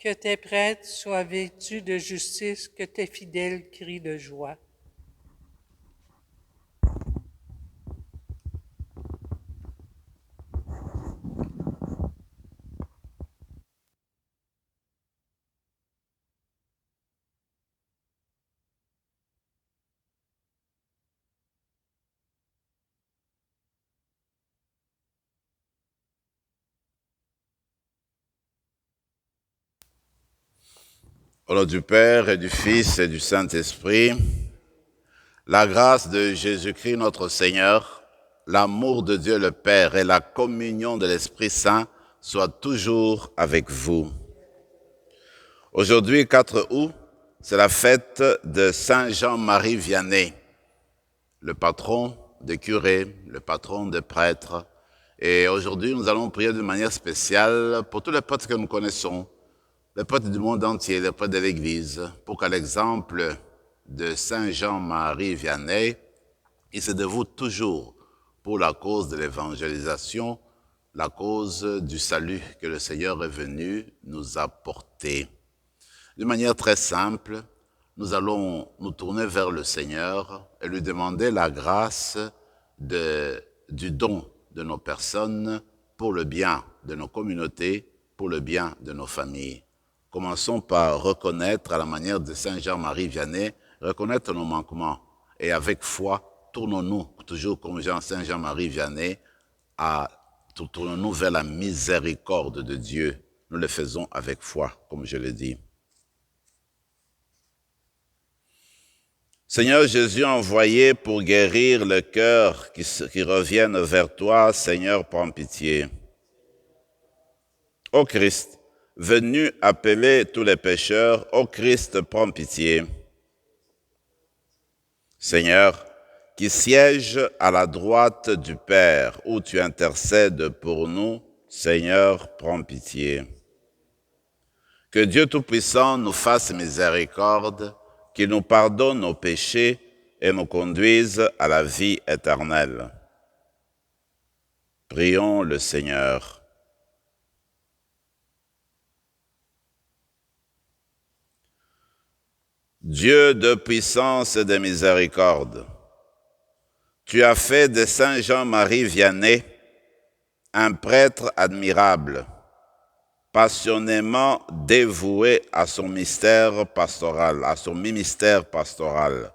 Que tes prêtres soient vêtus de justice, que tes fidèles crient de joie. Au nom du Père et du Fils et du Saint-Esprit, la grâce de Jésus-Christ notre Seigneur, l'amour de Dieu le Père et la communion de l'Esprit Saint soient toujours avec vous. Aujourd'hui, 4 août, c'est la fête de Saint Jean-Marie Vianney, le patron des curés, le patron des prêtres. Et aujourd'hui, nous allons prier de manière spéciale pour tous les prêtres que nous connaissons, les prêtres du monde entier, les prêtres de l'Église, pour qu'à l'exemple de Saint Jean-Marie Vianney, il se dévoue toujours pour la cause de l'évangélisation, la cause du salut que le Seigneur est venu nous apporter. De manière très simple, nous allons nous tourner vers le Seigneur et lui demander la grâce du don de nos personnes pour le bien de nos communautés, pour le bien de nos familles. Commençons par reconnaître, à la manière de Saint Jean-Marie Vianney, reconnaître nos manquements. Et avec foi, tournons-nous, toujours comme Saint Jean-Marie Vianney, tournons-nous vers la miséricorde de Dieu. Nous le faisons avec foi, comme je l'ai dit. Seigneur Jésus envoyé pour guérir le cœur qui reviennent vers toi, Seigneur, prends pitié. Ô Christ, venu appeler tous les pécheurs, ô Christ, prends pitié. Seigneur, qui siège à la droite du Père, où tu intercèdes pour nous, Seigneur, prends pitié. Que Dieu Tout-Puissant nous fasse miséricorde, qu'il nous pardonne nos péchés et nous conduise à la vie éternelle. Prions le Seigneur. Dieu de puissance et de miséricorde, tu as fait de Saint Jean-Marie Vianney un prêtre admirable, passionnément dévoué à son mystère pastoral, à son ministère pastoral.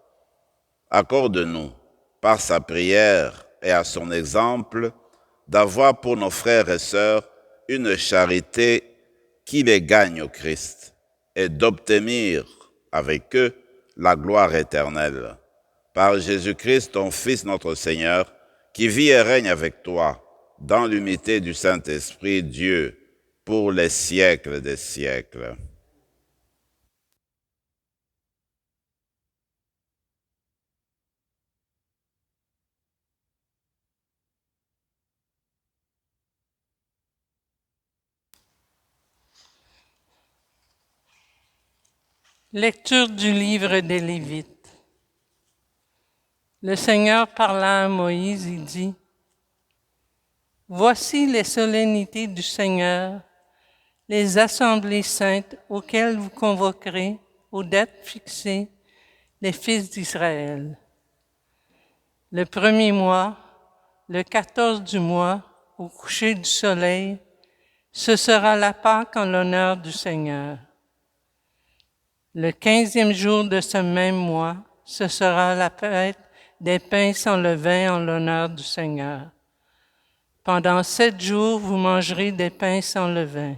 Accorde-nous, par sa prière et à son exemple, d'avoir pour nos frères et sœurs une charité qui les gagne au Christ et d'obtenir avec eux la gloire éternelle. Par Jésus-Christ, ton Fils notre Seigneur, qui vit et règne avec toi, dans l'unité du Saint-Esprit, Dieu, pour les siècles des siècles. Lecture du livre des Lévites. Le Seigneur parla à Moïse et dit, « Voici les solennités du Seigneur, les assemblées saintes auxquelles vous convoquerez aux dates fixées les fils d'Israël. Le premier mois, le 14 du mois, au coucher du soleil, ce sera la Pâque en l'honneur du Seigneur. Le 15e jour de ce même mois, ce sera la fête des pains sans levain en l'honneur du Seigneur. Pendant 7 jours, vous mangerez des pains sans levain.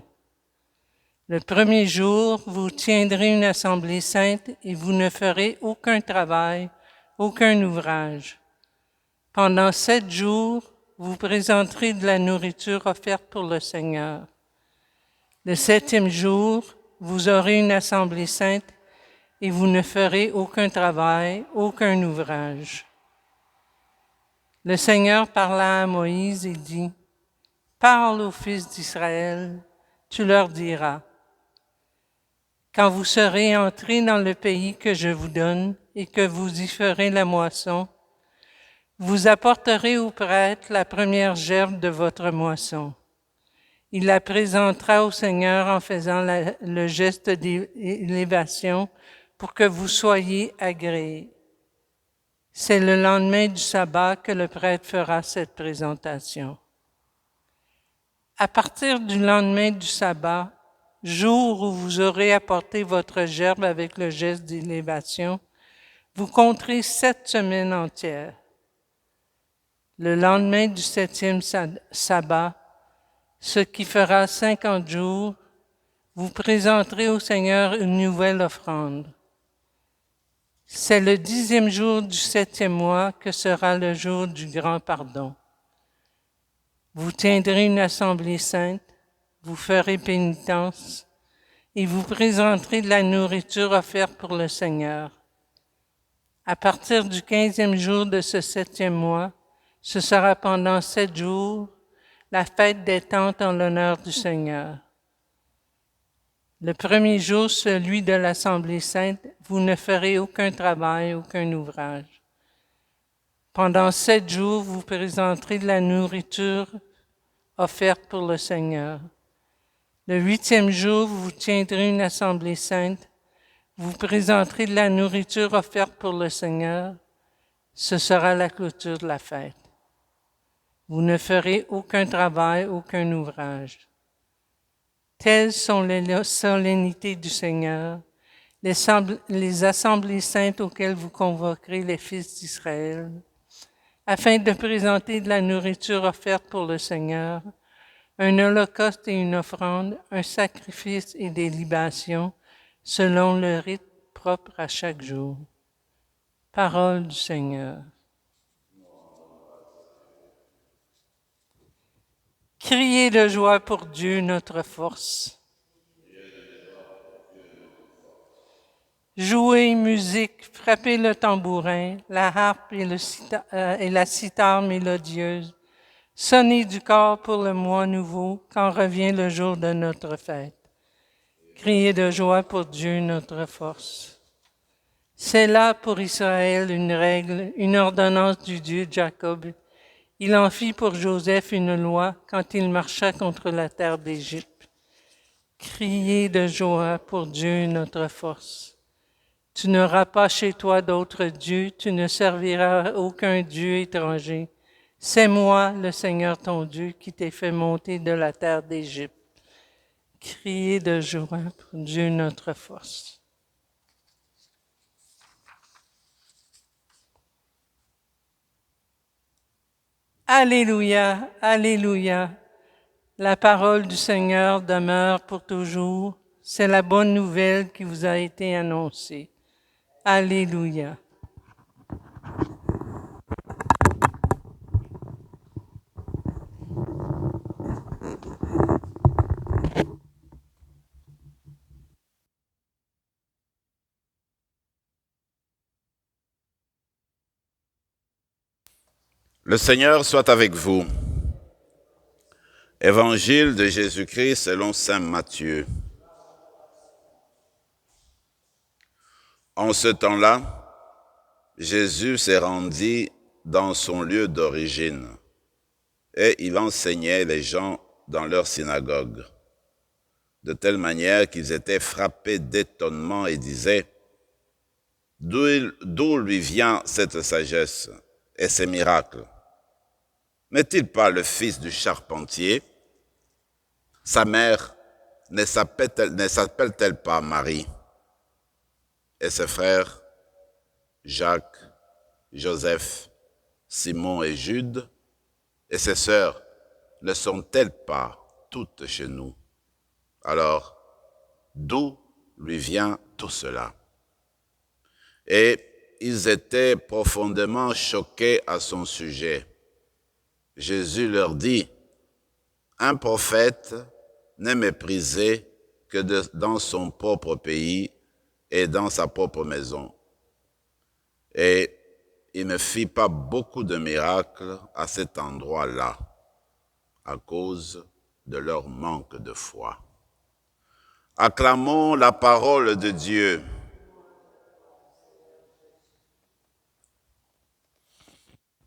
Le premier jour, vous tiendrez une assemblée sainte et vous ne ferez aucun travail, aucun ouvrage. Pendant 7 jours, vous présenterez de la nourriture offerte pour le Seigneur. Le 7e jour, vous aurez une assemblée sainte et vous ne ferez aucun travail, aucun ouvrage. Le Seigneur parla à Moïse et dit, « Parle aux fils d'Israël, tu leur diras. Quand vous serez entrés dans le pays que je vous donne et que vous y ferez la moisson, vous apporterez au prêtre la première gerbe de votre moisson. Il la présentera au Seigneur en faisant le geste d'élévation pour que vous soyez agréés. C'est le lendemain du sabbat que le prêtre fera cette présentation. À partir du lendemain du sabbat, jour où vous aurez apporté votre gerbe avec le geste d'élévation, vous compterez 7 semaines entières. Le lendemain du 7e sabbat, ce qui fera 50 jours, vous présenterez au Seigneur une nouvelle offrande. C'est le 10e jour du 7e mois que sera le jour du grand pardon. Vous tiendrez une assemblée sainte, vous ferez pénitence et vous présenterez de la nourriture offerte pour le Seigneur. À partir du 15e jour de ce 7e mois, ce sera pendant 7 jours la fête des tentes en l'honneur du Seigneur. Le premier jour, celui de l'Assemblée sainte, vous ne ferez aucun travail, aucun ouvrage. Pendant 7 jours, vous présenterez de la nourriture offerte pour le Seigneur. Le 8e jour, vous tiendrez une Assemblée sainte. Vous présenterez de la nourriture offerte pour le Seigneur. Ce sera la clôture de la fête. Vous ne ferez aucun travail, aucun ouvrage. Telles sont les solennités du Seigneur, les assemblées saintes auxquelles vous convoquerez les fils d'Israël, afin de présenter de la nourriture offerte pour le Seigneur, un holocauste et une offrande, un sacrifice et des libations, selon le rite propre à chaque jour. Parole du Seigneur. Criez de joie pour Dieu, notre force. Jouez musique, frappez le tambourin, la harpe et la cithare mélodieuse. Sonnez du corps pour le mois nouveau, quand revient le jour de notre fête. Criez de joie pour Dieu, notre force. C'est là pour Israël une règle, une ordonnance du Dieu de Jacob. Il en fit pour Joseph une loi quand il marcha contre la terre d'Égypte. Criez de joie pour Dieu, notre force. Tu n'auras pas chez toi d'autre Dieu, tu ne serviras aucun Dieu étranger. C'est moi, le Seigneur ton Dieu, qui t'ai fait monter de la terre d'Égypte. Criez de joie pour Dieu, notre force. Alléluia, Alléluia. La parole du Seigneur demeure pour toujours. C'est la bonne nouvelle qui vous a été annoncée. Alléluia. Le Seigneur soit avec vous. Évangile de Jésus-Christ selon saint Matthieu. En ce temps-là, Jésus s'est rendu dans son lieu d'origine et il enseignait les gens dans leur synagogue, de telle manière qu'ils étaient frappés d'étonnement et disaient « D'où lui vient cette sagesse et ces miracles? N'est-il pas le fils du charpentier? Sa mère ne s'appelle-t-elle pas Marie? Et ses frères, Jacques, Joseph, Simon et Jude, et ses sœurs, ne sont-elles pas toutes chez nous? Alors, d'où lui vient tout cela? » Et ils étaient profondément choqués à son sujet. Jésus leur dit, « Un prophète n'est méprisé que dans son propre pays et dans sa propre maison. » Et il ne fit pas beaucoup de miracles à cet endroit-là, à cause de leur manque de foi. Acclamons la parole de Dieu.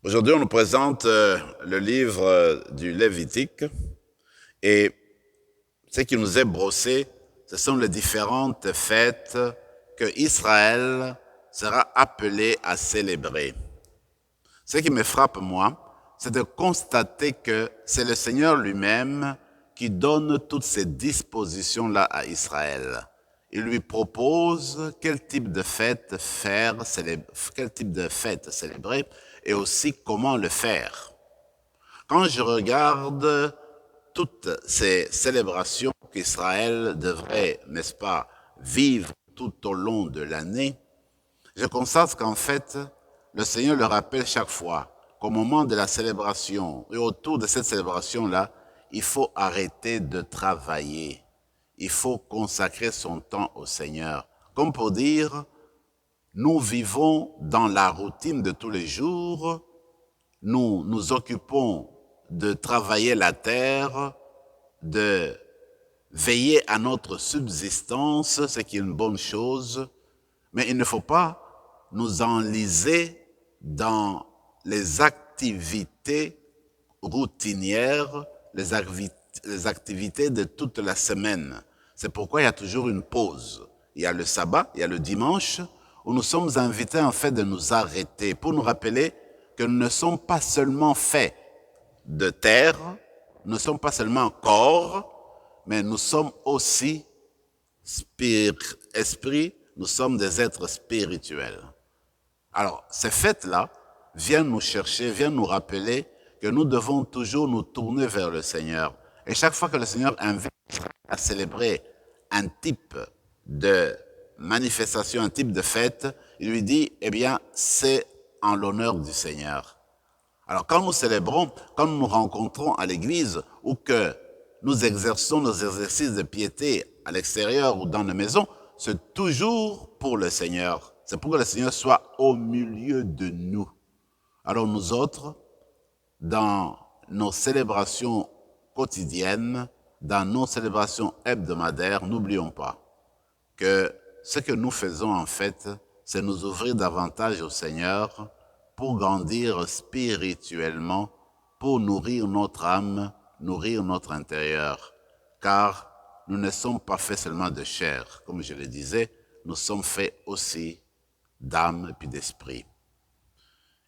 Aujourd'hui, on nous présente le livre du Lévitique et Ce qui nous est brossé, ce sont les différentes fêtes que Israël sera appelé à célébrer. Ce qui me frappe, moi, c'est de constater que c'est le Seigneur lui-même qui donne toutes ces dispositions-là à Israël. Il lui propose quel type de fête faire, quel type de fête célébrer et aussi comment le faire. Quand je regarde toutes ces célébrations qu'Israël devrait, n'est-ce pas, vivre tout au long de l'année, je constate qu'en fait, le Seigneur le rappelle chaque fois qu'au moment de la célébration et autour de cette célébration-là, il faut arrêter de travailler. Il faut consacrer son temps au Seigneur. Comme pour dire, nous vivons dans la routine de tous les jours, nous nous occupons de travailler la terre, de veiller à notre subsistance, ce qui est une bonne chose, mais il ne faut pas nous enliser dans les activités routinières, les activités de toute la semaine. C'est pourquoi il y a toujours une pause. Il y a le sabbat, il y a le dimanche, où nous sommes invités en fait de nous arrêter pour nous rappeler que nous ne sommes pas seulement faits de terre, nous ne sommes pas seulement corps, mais nous sommes aussi esprit, nous sommes des êtres spirituels. Alors, ces fêtes-là viennent nous chercher, viennent nous rappeler que nous devons toujours nous tourner vers le Seigneur. Et chaque fois que le Seigneur invite à célébrer un type de manifestation, un type de fête, il lui dit, eh bien, c'est en l'honneur du Seigneur. Alors, quand nous célébrons, quand nous nous rencontrons à l'église ou que nous exerçons nos exercices de piété à l'extérieur ou dans nos maisons, c'est toujours pour le Seigneur. C'est pour que le Seigneur soit au milieu de nous. Alors nous autres, dans nos célébrations quotidiennes, dans nos célébrations hebdomadaires, n'oublions pas que ce que nous faisons en fait, c'est nous ouvrir davantage au Seigneur pour grandir spirituellement, pour nourrir notre âme, nourrir notre intérieur. Car nous ne sommes pas faits seulement de chair, comme je le disais, nous sommes faits aussi d'âme et puis d'esprit.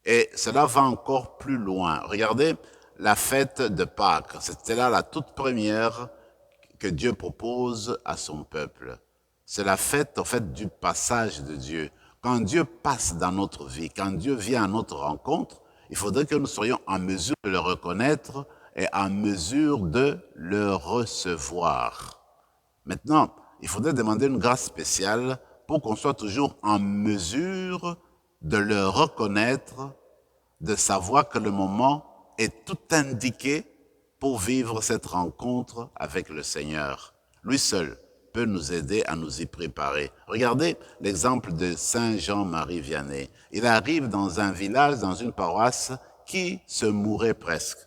Et cela va encore plus loin. Regardez la fête de Pâques. C'était là la toute première que Dieu propose à son peuple. C'est la fête, en fait, du passage de Dieu. Quand Dieu passe dans notre vie, quand Dieu vient à notre rencontre, il faudrait que nous soyons en mesure de le reconnaître et en mesure de le recevoir. Maintenant, il faudrait demander une grâce spéciale pour qu'on soit toujours en mesure de le reconnaître, de savoir que le moment est tout indiqué pour vivre cette rencontre avec le Seigneur. Lui seul peut nous aider à nous y préparer. Regardez l'exemple de Saint Jean-Marie Vianney. Il arrive dans un village, dans une paroisse qui se mourait presque.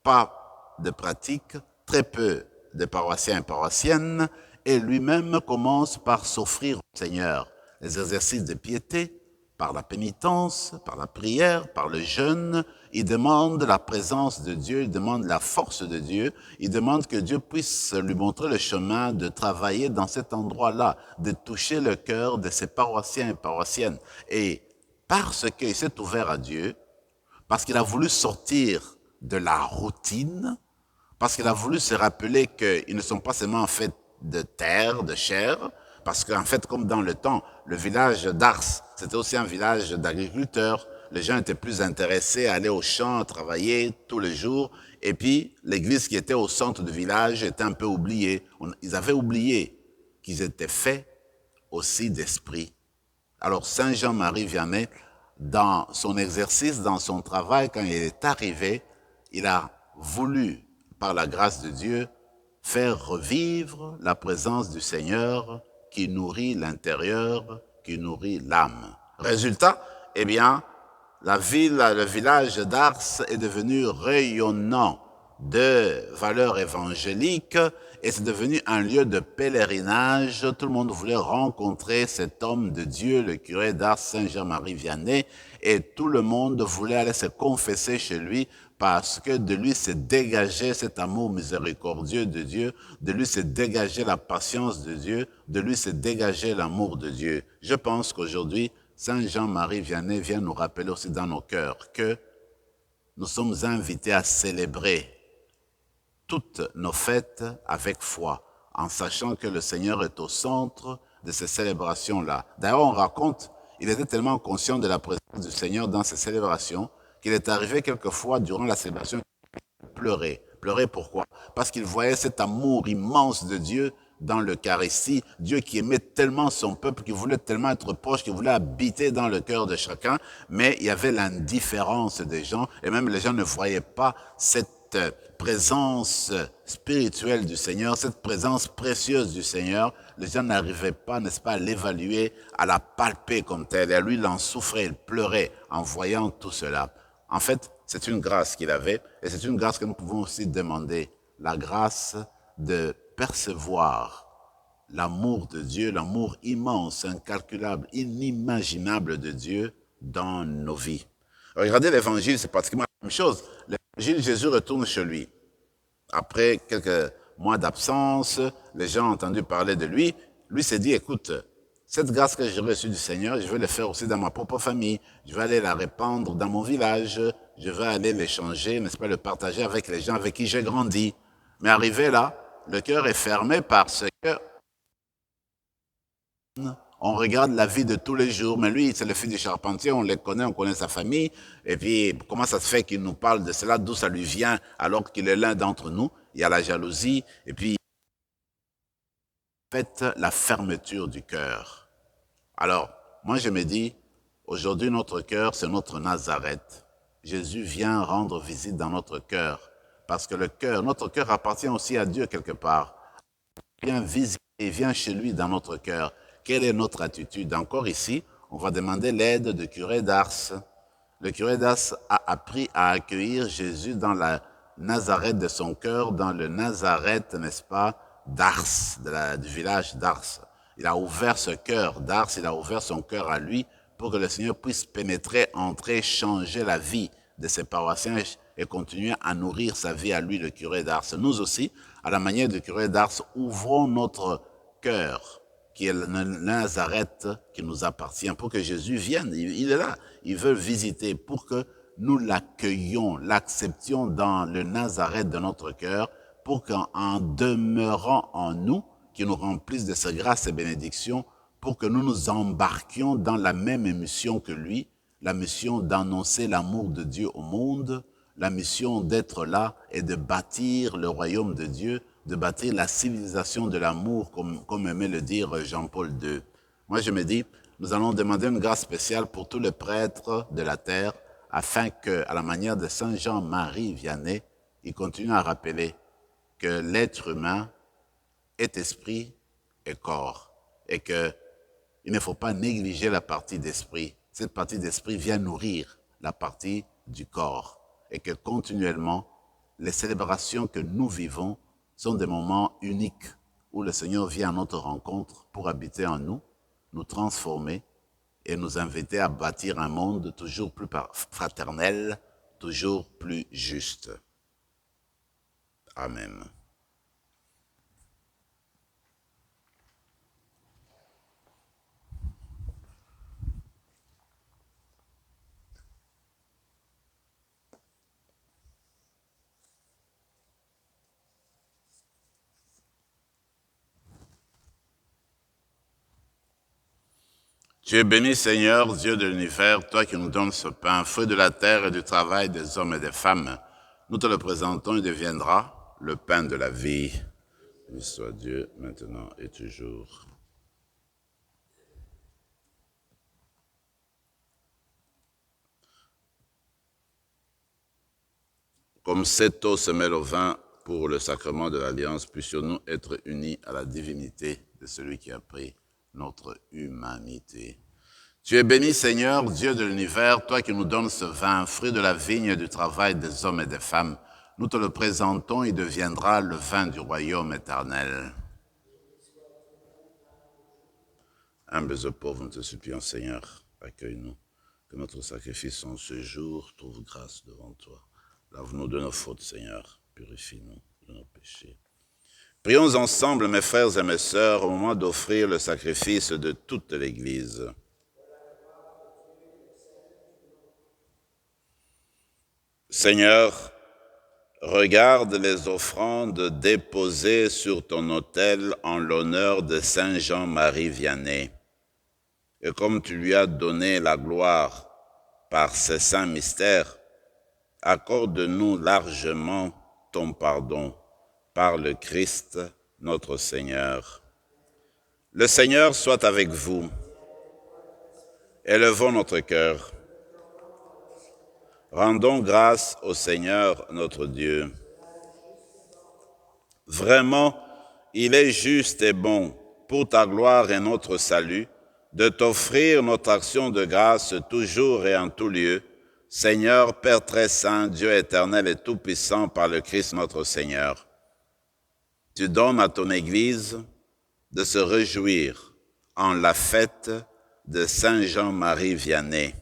Pas de pratique, très peu de paroissiens et paroissiennes, et lui-même commence par s'offrir au Seigneur les exercices de piété, par la pénitence, par la prière, par le jeûne. Il demande la présence de Dieu, il demande la force de Dieu, il demande que Dieu puisse lui montrer le chemin de travailler dans cet endroit-là, de toucher le cœur de ses paroissiens et paroissiennes. Et parce qu'il s'est ouvert à Dieu, parce qu'il a voulu sortir de la routine, parce qu'il a voulu se rappeler qu'ils ne sont pas seulement faits de terre, de chair, parce qu'en fait, comme dans le temps, le village d'Ars, c'était aussi un village d'agriculteurs. Les gens étaient plus intéressés à aller au champ, à travailler tous les jours. Et puis, l'église qui était au centre du village était un peu oubliée. Ils avaient oublié qu'ils étaient faits aussi d'esprit. Alors, Saint Jean-Marie Vianney, dans son exercice, dans son travail, quand il est arrivé, il a voulu, par la grâce de Dieu, faire revivre la présence du Seigneur qui nourrit l'intérieur, qui nourrit l'âme. Résultat, eh bien, le village d'Ars est devenu rayonnant de valeur évangélique et c'est devenu un lieu de pèlerinage. Tout le monde voulait rencontrer cet homme de Dieu, le curé d'Ars, Saint-Jean-Marie Vianney, et tout le monde voulait aller se confesser chez lui parce que de lui s'est dégagé cet amour miséricordieux de Dieu, de lui s'est dégagé la patience de Dieu, de lui s'est dégagé l'amour de Dieu. Je pense qu'aujourd'hui, Saint Jean-Marie Vianney vient nous rappeler aussi dans nos cœurs que nous sommes invités à célébrer toutes nos fêtes avec foi, en sachant que le Seigneur est au centre de ces célébrations-là. D'ailleurs, on raconte, il était tellement conscient de la présence du Seigneur dans ces célébrations, qu'il est arrivé quelquefois durant la célébration de pleurer. Pleurer pourquoi? Parce qu'il voyait cet amour immense de Dieu dans l'Eucharistie, Dieu qui aimait tellement son peuple, qui voulait tellement être proche, qui voulait habiter dans le cœur de chacun, mais il y avait l'indifférence des gens, et même les gens ne voyaient pas cette présence spirituelle du Seigneur, cette présence précieuse du Seigneur. Les gens n'arrivaient pas, n'est-ce pas, à l'évaluer, à la palper comme telle, et lui, il en souffrait, il pleurait en voyant tout cela. En fait, c'est une grâce qu'il avait, et c'est une grâce que nous pouvons aussi demander, la grâce de percevoir l'amour de Dieu, l'amour immense, incalculable, inimaginable de Dieu dans nos vies. Regardez l'évangile, c'est pratiquement la même chose. L'évangile, Jésus retourne chez lui. Après quelques mois d'absence, les gens ont entendu parler de lui. Lui s'est dit, écoute, cette grâce que j'ai reçue du Seigneur, je vais le faire aussi dans ma propre famille. Je vais aller la répandre dans mon village. Je vais aller l'échanger, n'est-ce pas, le partager avec les gens avec qui j'ai grandi. Mais arrivé là, le cœur est fermé parce que on regarde la vie de tous les jours, mais lui, c'est le fils du charpentier, on les connaît, on connaît sa famille, et puis comment ça se fait qu'il nous parle de cela, d'où ça lui vient, alors qu'il est l'un d'entre nous? Il y a la jalousie, et puis, faites la fermeture du cœur. Alors, moi je me dis, aujourd'hui notre cœur, c'est notre Nazareth. Jésus vient rendre visite dans notre cœur, parce que le cœur, notre cœur appartient aussi à Dieu quelque part. Il vient visiter, il vient chez lui dans notre cœur. Quelle est notre attitude? Encore ici, on va demander l'aide du curé d'Ars. Le curé d'Ars a appris à accueillir Jésus dans la Nazareth de son cœur, dans le Nazareth, n'est-ce pas, d'Ars, du village d'Ars. Il a ouvert ce cœur d'Ars, il a ouvert son cœur à lui pour que le Seigneur puisse pénétrer, entrer, changer la vie de ses paroissiens et continuer à nourrir sa vie à lui, le curé d'Ars. Nous aussi, à la manière du curé d'Ars, ouvrons notre cœur, qui est le Nazareth qui nous appartient, pour que Jésus vienne. Il est là, il veut visiter, pour que nous l'accueillions, l'acceptions dans le Nazareth de notre cœur, pour qu'en demeurant en nous, qu'il nous remplisse de sa grâce et bénédiction, pour que nous nous embarquions dans la même mission que lui, la mission d'annoncer l'amour de Dieu au monde, la mission d'être là et de bâtir le royaume de Dieu, de bâtir la civilisation de l'amour, comme aimait le dire Jean-Paul II. Moi, je me dis, nous allons demander une grâce spéciale pour tous les prêtres de la terre, afin que, à la manière de Saint Jean-Marie Vianney, il continue à rappeler que l'être humain est esprit et corps, et que il ne faut pas négliger la partie d'esprit. Cette partie d'esprit vient nourrir la partie du corps, et que continuellement, les célébrations que nous vivons sont des moments uniques où le Seigneur vient à notre rencontre pour habiter en nous, nous transformer et nous inviter à bâtir un monde toujours plus fraternel, toujours plus juste. Amen. Tu es béni, Seigneur, Dieu de l'univers, toi qui nous donnes ce pain, fruit de la terre et du travail des hommes et des femmes. Nous te le présentons, il deviendra le pain de la vie. Béni soit Dieu, maintenant et toujours. Comme cette eau se mêle au vin pour le sacrement de l'Alliance, puissions-nous être unis à la divinité de celui qui a pris notre humanité. Tu es béni, Seigneur, Dieu de l'univers, toi qui nous donnes ce vin, fruit de la vigne et du travail des hommes et des femmes. nous te le présentons, il deviendra le vin du royaume éternel. Humbles et pauvres, nous te supplions, Seigneur, accueille-nous, que notre sacrifice en ce jour trouve grâce devant toi. Lave-nous de nos fautes, Seigneur, purifie-nous de nos péchés. Prions ensemble, mes frères et mes sœurs, au moment d'offrir le sacrifice de toute l'Église. Seigneur, regarde les offrandes déposées sur ton autel en l'honneur de Saint Jean-Marie Vianney. Et comme tu lui as donné la gloire par ces saints mystères, accorde-nous largement ton pardon par le Christ notre Seigneur. Le Seigneur soit avec vous. Élevons notre cœur. Rendons grâce au Seigneur notre Dieu. Vraiment, il est juste et bon, pour ta gloire et notre salut, de t'offrir notre action de grâce toujours et en tout lieu, Seigneur, Père très saint, Dieu éternel et tout-puissant par le Christ notre Seigneur. Tu donnes à ton Église de se réjouir en la fête de Saint Jean-Marie Vianney.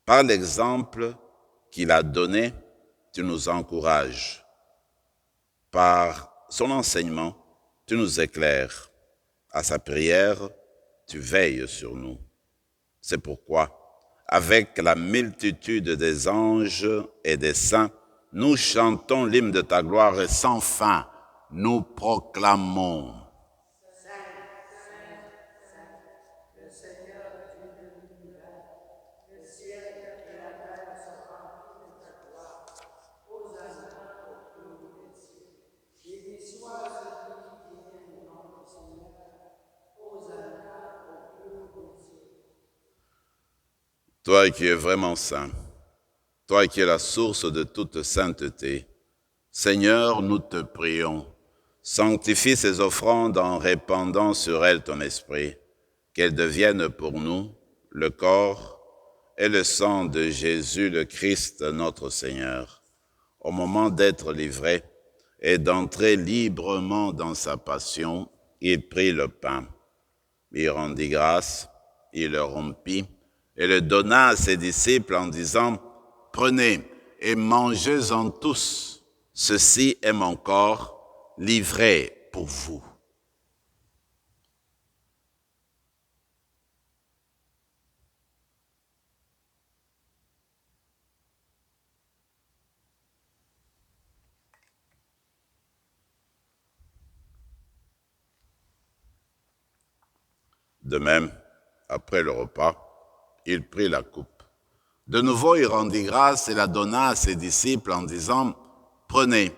Par l'exemple qu'il a donné, tu nous encourages. Par son enseignement, tu nous éclaires. À sa prière, tu veilles sur nous. C'est pourquoi, avec la multitude des anges et des saints, nous chantons l'hymne de ta gloire et sans fin, nous proclamons. Toi qui es vraiment saint, toi qui es la source de toute sainteté, Seigneur, nous te prions, sanctifie ces offrandes en répandant sur elles ton esprit, qu'elles deviennent pour nous le corps et le sang de Jésus le Christ notre Seigneur. Au moment d'être livré et d'entrer librement dans sa passion, il prit le pain. Il rendit grâce, il le rompit et le donna à ses disciples en disant « Prenez et mangez-en tous, ceci est mon corps livré pour vous. » De même, après le repas, il prit la coupe. De nouveau, il rendit grâce et la donna à ses disciples en disant « Prenez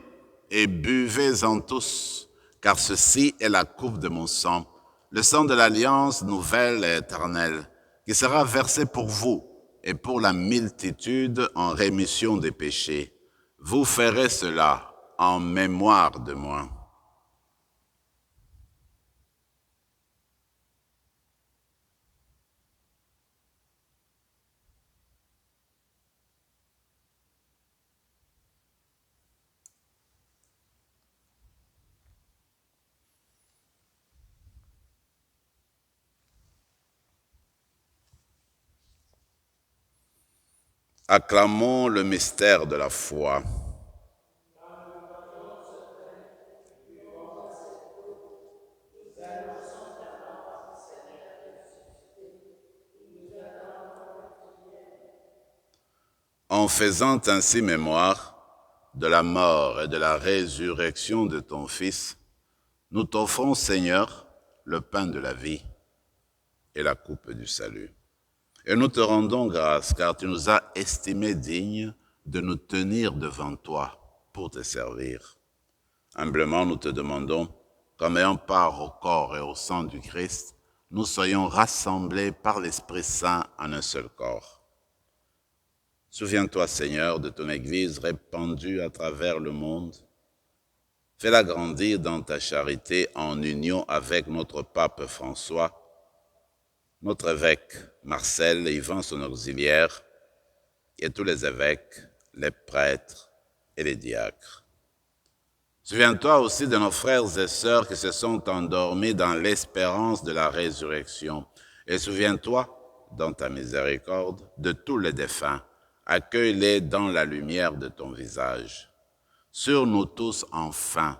et buvez-en tous, car ceci est la coupe de mon sang, le sang de l'alliance nouvelle et éternelle, qui sera versé pour vous et pour la multitude en rémission des péchés. Vous ferez cela en mémoire de moi. » Acclamons le mystère de la foi. En faisant ainsi mémoire de la mort et de la résurrection de ton Fils, nous t'offrons, Seigneur, le pain de la vie et la coupe du salut. Et nous te rendons grâce, car tu nous as estimés dignes de nous tenir devant toi pour te servir. Humblement, nous te demandons, qu'en ayant part au corps et au sang du Christ, nous soyons rassemblés par l'Esprit Saint en un seul corps. Souviens-toi, Seigneur, de ton Église répandue à travers le monde. Fais-la grandir dans ta charité en union avec notre pape François, notre évêque Marcel, Yvan son auxiliaire, et tous les évêques, les prêtres et les diacres. Souviens-toi aussi de nos frères et sœurs qui se sont endormis dans l'espérance de la résurrection. Et souviens-toi, dans ta miséricorde, de tous les défunts. Accueille-les dans la lumière de ton visage. Sur nous tous, enfin,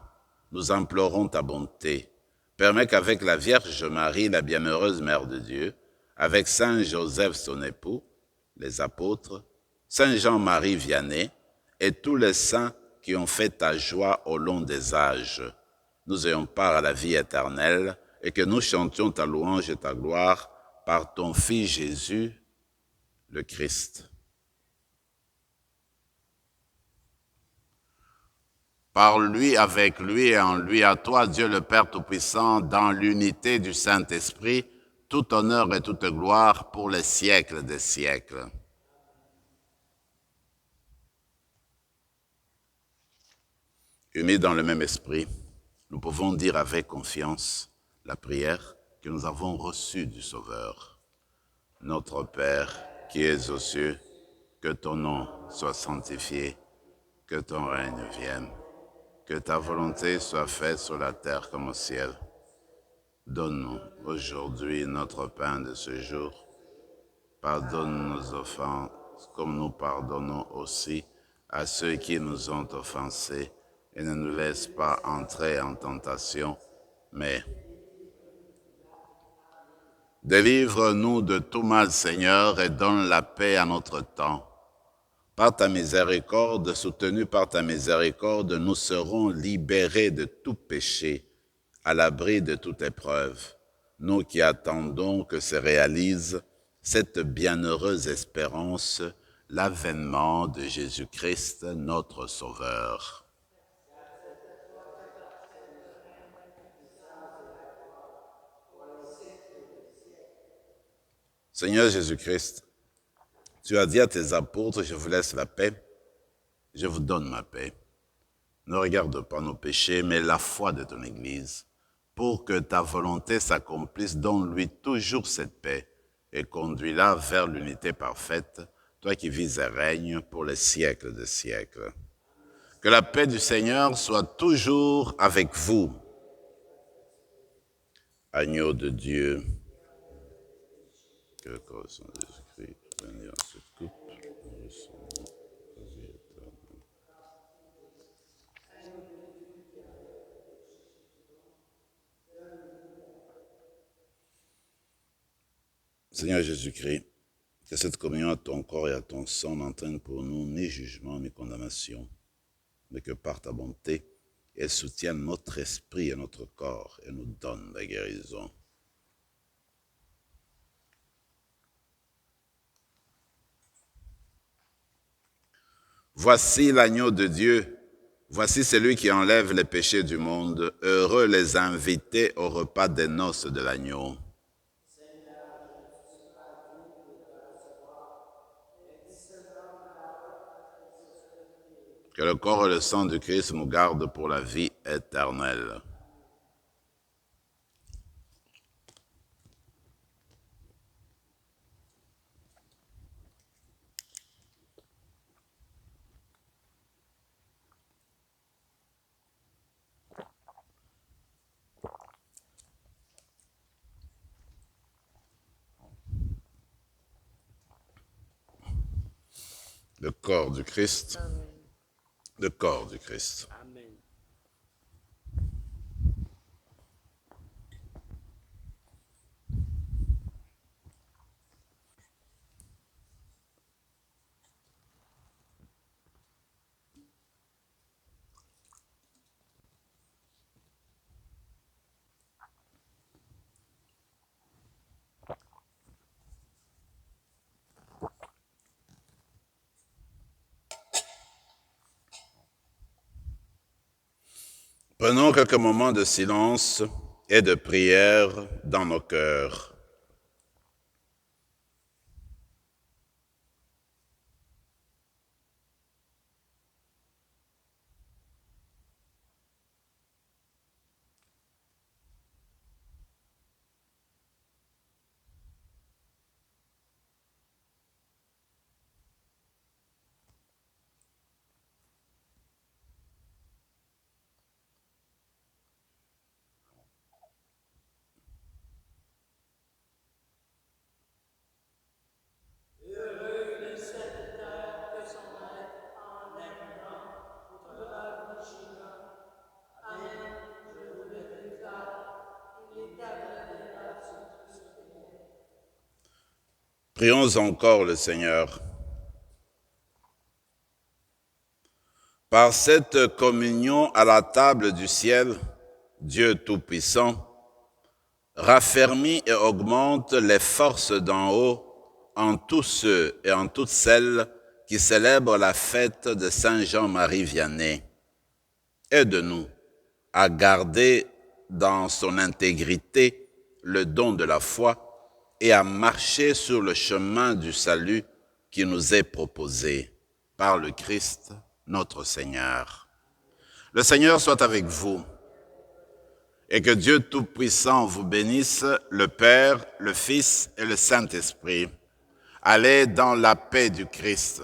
nous implorons ta bonté. Permets qu'avec la Vierge Marie, la bienheureuse Mère de Dieu, avec Saint Joseph son époux, les apôtres, Saint Jean-Marie Vianney et tous les saints qui ont fait ta joie au long des âges, nous ayons part à la vie éternelle et que nous chantions ta louange et ta gloire par ton Fils Jésus, le Christ. Par lui, avec lui et en lui, à toi, Dieu le Père Tout-Puissant, dans l'unité du Saint-Esprit, tout honneur et toute gloire pour les siècles des siècles. Unis dans le même esprit, nous pouvons dire avec confiance la prière que nous avons reçue du Sauveur. Notre Père, qui es aux cieux, que ton nom soit sanctifié, que ton règne vienne, que ta volonté soit faite sur la terre comme au ciel. Donne-nous aujourd'hui notre pain de ce jour. Pardonne nos offenses comme nous pardonnons aussi à ceux qui nous ont offensés. Et ne nous laisse pas entrer en tentation, mais délivre-nous de tout mal, Seigneur, et donne la paix à notre temps. Par ta miséricorde, soutenus par ta miséricorde, nous serons libérés de tout péché, à l'abri de toute épreuve. Nous qui attendons que se réalise cette bienheureuse espérance, l'avènement de Jésus-Christ, notre Sauveur. Seigneur Jésus-Christ, tu as dit à tes apôtres, je vous laisse la paix, je vous donne ma paix. Ne regarde pas nos péchés, mais la foi de ton Église, pour que ta volonté s'accomplisse, donne-lui toujours cette paix et conduis-la vers l'unité parfaite, toi qui vis et règnes pour les siècles des siècles. Que la paix du Seigneur soit toujours avec vous. Agneau de Dieu, que le corps de Jésus-Christ prenne en cette coupe, nous recevons la vie éternelle. Seigneur Jésus-Christ, que cette communion à ton corps et à ton sang n'entraîne pour nous ni jugement ni condamnation, mais que par ta bonté, elle soutienne notre esprit et notre corps et nous donne la guérison. Voici l'agneau de Dieu, voici celui qui enlève les péchés du monde. Heureux les invités au repas des noces de l'agneau. Que le corps et le sang du Christ nous gardent pour la vie éternelle. Le corps du Christ. Amen. Le corps du Christ. Amen. Prenons quelques moments de silence et de prière dans nos cœurs. Prions encore le Seigneur. Par cette communion à la table du ciel, Dieu Tout-Puissant raffermit et augmente les forces d'en haut en tous ceux et en toutes celles qui célèbrent la fête de Saint Jean-Marie Vianney. Aide-nous à garder dans son intégrité le don de la foi et à marcher sur le chemin du salut qui nous est proposé par le Christ, notre Seigneur. Le Seigneur soit avec vous et que Dieu Tout-Puissant vous bénisse, le Père, le Fils et le Saint-Esprit. Allez dans la paix du Christ.